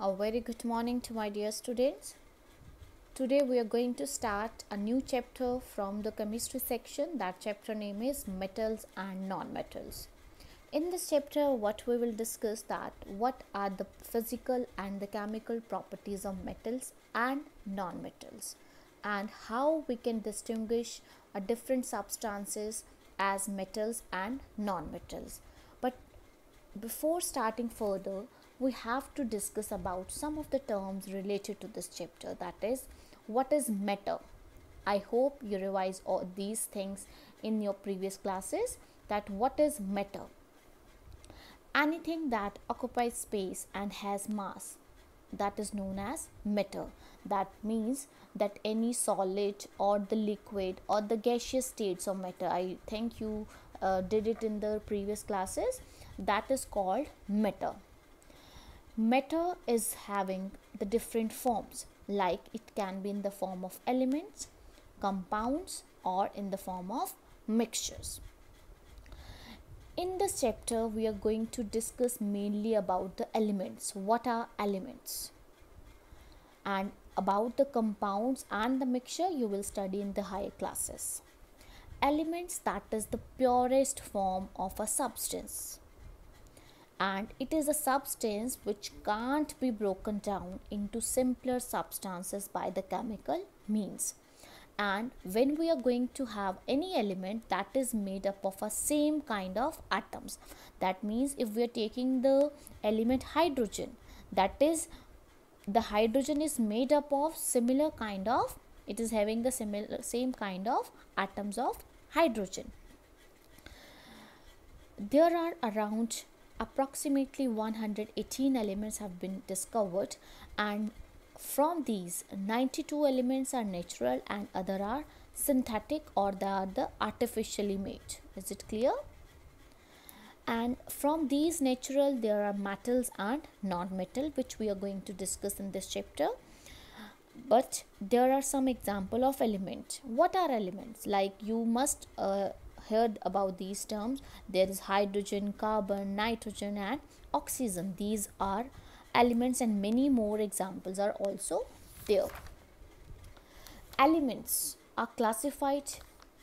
A very good morning to my dear students. Today we are going to start a new chapter from the chemistry section. That chapter name is metals and non-metals. In this chapter what we will discuss that what are the physical and the chemical properties of metals and non-metals and how we can distinguish different substances as metals and non-metals. But before starting further, we have to discuss about some of the terms related to this chapter, that is, what is matter. I hope you revise all these things in your previous classes, that what is matter. Anything that occupies space and has mass, that is known as matter. That means that any solid or the liquid or the gaseous states of matter, I think you did it in the previous classes, that is called matter. Matter is having the different forms, like it can be in the form of elements, compounds, or in the form of mixtures. In this chapter we are going to discuss mainly about the elements. What are elements? And about the compounds and the mixture you will study in the higher classes. Elements, that is the purest form of a substance, and it is a substance which can't be broken down into simpler substances by the chemical means. And when we are going to have any element that is made up of a same kind of atoms, that means if we are taking the element hydrogen, that is, the hydrogen is made up of similar kind of, it is having the same kind of atoms of hydrogen. There are around approximately 118 elements have been discovered, and from these 92 elements are natural and other are synthetic, or they are the artificially made. Is it clear? And from these natural there are metals and non-metal, which we are going to discuss in this chapter. But there are some example of element. What are elements? Like you must heard about these terms. There is hydrogen, carbon, nitrogen and oxygen. These are elements, and many more examples are also there. Elements are classified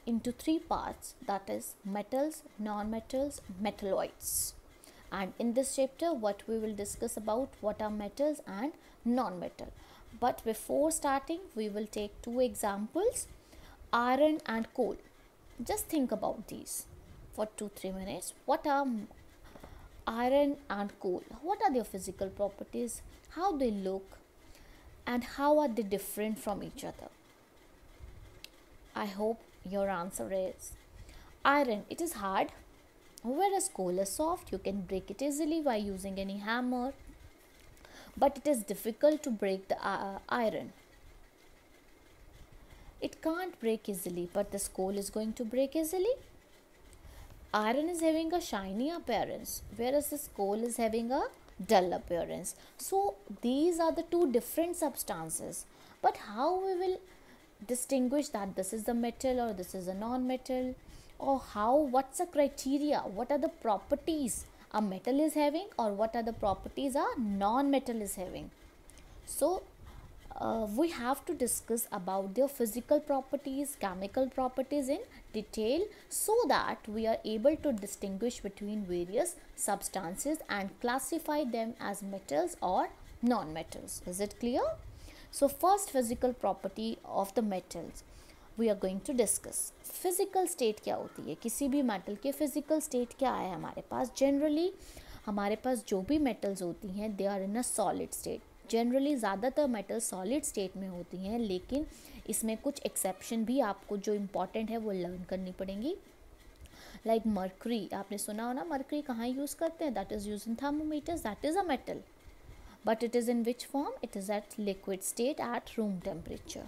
into three parts, that is metals, non-metals, metalloids. And in this chapter what we will discuss about what are metals and non-metal. But before starting we will take two examples, iron and coal. Just think about these for 2-3 minutes. What are iron and coal? What are their physical properties? How they look? And how are they different from each other? I hope your answer is iron. It is hard, whereas coal is soft. You can break it easily by using any hammer. But it is difficult to break the iron. It can't break easily, but this coal is going to break easily. Iron is having a shiny appearance, whereas this coal is having a dull appearance. So these are the two different substances. But how we will distinguish that this is a metal or this is a non-metal, or how, what's the criteria, what are the properties a metal is having, or what are the properties a non-metal is having? So we have to discuss about their physical properties, chemical properties in detail, so that we are able to distinguish between various substances and classify them as metals or non-metals. Is it clear? So first, physical property of the metals we are going to discuss. Physical state क्या होती है किसी भी metal के? Physical state क्या है हमारे पास? Generally हमारे पास जो भी मेटल्स होती हैं they are in a solid state. Generally ज़्यादातर मेटल सॉलिड स्टेट में होती हैं, लेकिन इसमें कुछ एक्सेप्शन भी आपको जो इम्पॉर्टेंट है वो लर्न करनी पड़ेंगी. लाइक मर्करी, आपने सुना हो ना, मर्करी कहाँ यूज़ करते हैं? That is use in thermometers. That is a metal, but it is in which form? It is at liquid state at room temperature.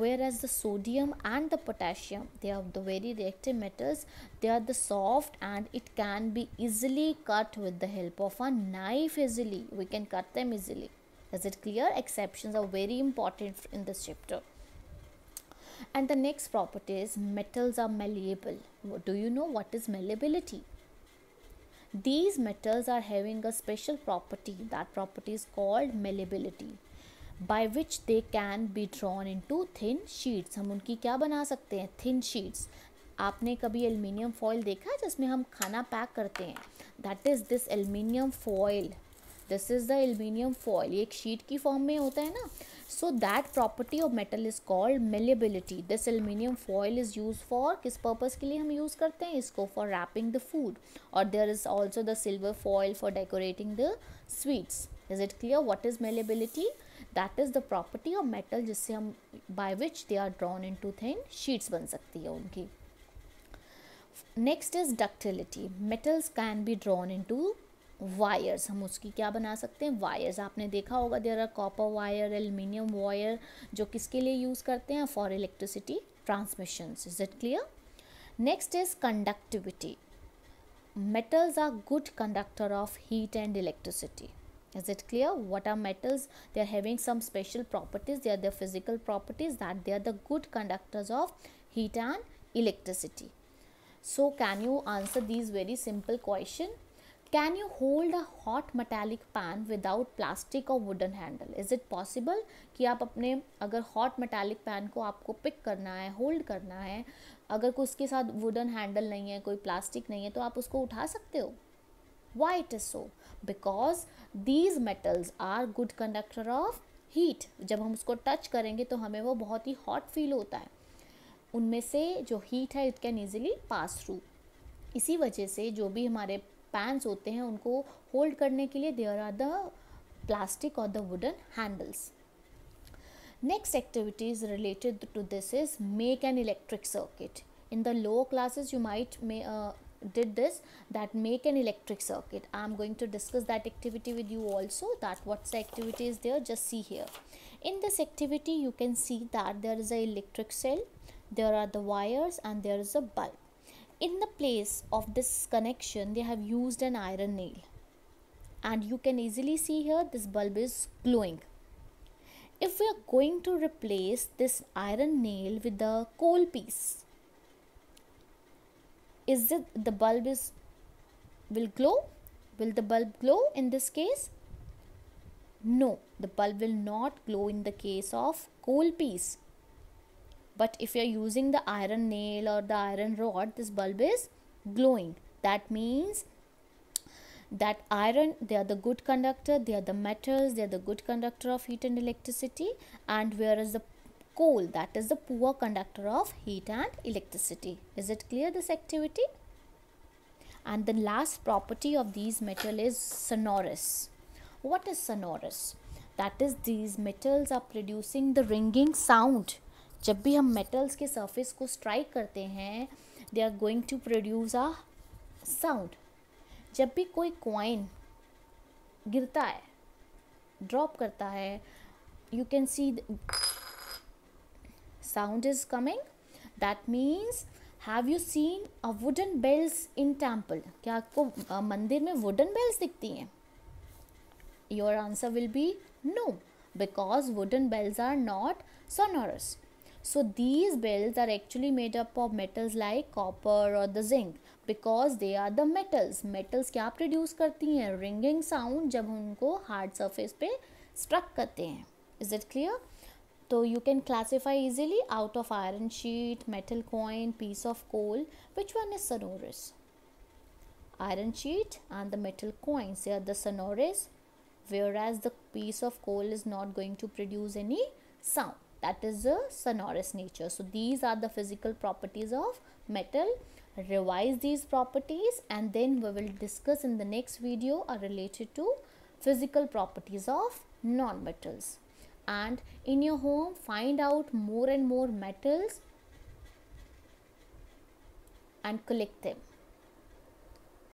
Whereas the sodium and the potassium, they are the very reactive metals. They are the soft and it can be easily cut with the help of a knife. Easily we can cut them easily. Is it clear? Exceptions are very important in this chapter. And the next property is metals are malleable. Do you know what is malleability? These metals are having a special property. That property is called malleability, by which they can be drawn into thin sheets. हम उनकी क्या बना सकते हैं? thin sheets. आपने कभी aluminium foil देखा है जिसमें हम खाना पैक करते हैं? That is this aluminium foil. This is the aluminium foil. ये एक शीट की फॉर्म में होता है ना. So that property of metal is called malleability. This aluminium foil is use for, किस पर्पज़ के लिए हम यूज़ करते हैं इसको? For wrapping the food. और there is also the silver foil for decorating the sweets. Is it clear what is malleability? That is the property of metal जिससे हम, by which they are drawn into thin sheets बन सकती है उनकी. Next is ductility. Metals can be drawn into wires. हम उसकी क्या बना सकते हैं? वायर्स. आपने देखा होगा there are copper wire, aluminium wire, जो किसके लिए यूज़ करते हैं? For electricity transmissions. Is it clear? Next is conductivity. metals are good conductor of heat and electricity. Is it clear? What are metals? They are having some special properties. They are the physical properties that they are the good conductors of heat and electricity. So can you answer these very simple question? Can you hold a hot metallic pan without plastic or wooden handle? Is it possible कि आप अपने, अगर hot metallic pan को आपको pick करना है, hold करना है, अगर कोई उसके साथ वुडन हैंडल नहीं है, कोई प्लास्टिक नहीं है, तो आप उसको उठा सकते हो? Why it is so? Because these metals are good conductor of heat. जब हम उसको टच करेंगे तो हमें वो बहुत ही हॉट फील होता है. उनमें से जो हीट है it can easily pass through. इसी वजह से जो भी हमारे पैन्स होते हैं उनको होल्ड करने के लिए देयर आर द प्लास्टिक और the wooden handles. Next activities related to this is make an electric circuit. In the lower classes you might did this, that make an electric circuit. I am going to discuss that activity with you also, that what's the activity is there. Just see here. In this activity you can see that there is a electric cell, there are the wires and there is a bulb. In the place of this connection they have used an iron nail, and you can easily see here this bulb is glowing. If we are going to replace this iron nail with the coal piece, is it the bulb will glow? Will the bulb glow in this case? No, the bulb will not glow in the case of coal piece. But if you are using the iron nail or the iron rod, this bulb is glowing. That means that iron, they are the good conductor, they are the metals, they are the good conductor of heat and electricity, and whereas the coal, that is the poor conductor of heat and electricity. Is it clear, this activity? And the last property of these metal is sonorous. What is sonorous? That is these metals are producing the ringing sound. जब भी हम metals के surface को strike करते हैं, they are going to produce a sound. जब भी कोई कॉइन गिरता है, ड्रॉप करता है, you can see sound is coming. That means have you seen a wooden bells in temple? क्या आपको मंदिर में वुडन बेल्स दिखती हैं? Your answer will be no, because wooden bells are not sonorous. So these bells are actually made up of metals like copper or the zinc, because they are the metals. Metals क्या produce करती हैं? Ringing sound जब हम उनको hard surface पे struck करते हैं. Is it clear? So you can classify easily out of iron sheet, metal coin, piece of coal, which one is sonorous? Iron sheet and the metal coins, they are the sonorous, whereas the piece of coal is not going to produce any sound. That is the sonorous nature. So these are the physical properties of metal. Revise these properties and then we will discuss in the next video are related to physical properties of non-metals. And in your home find out more and more metals and collect them.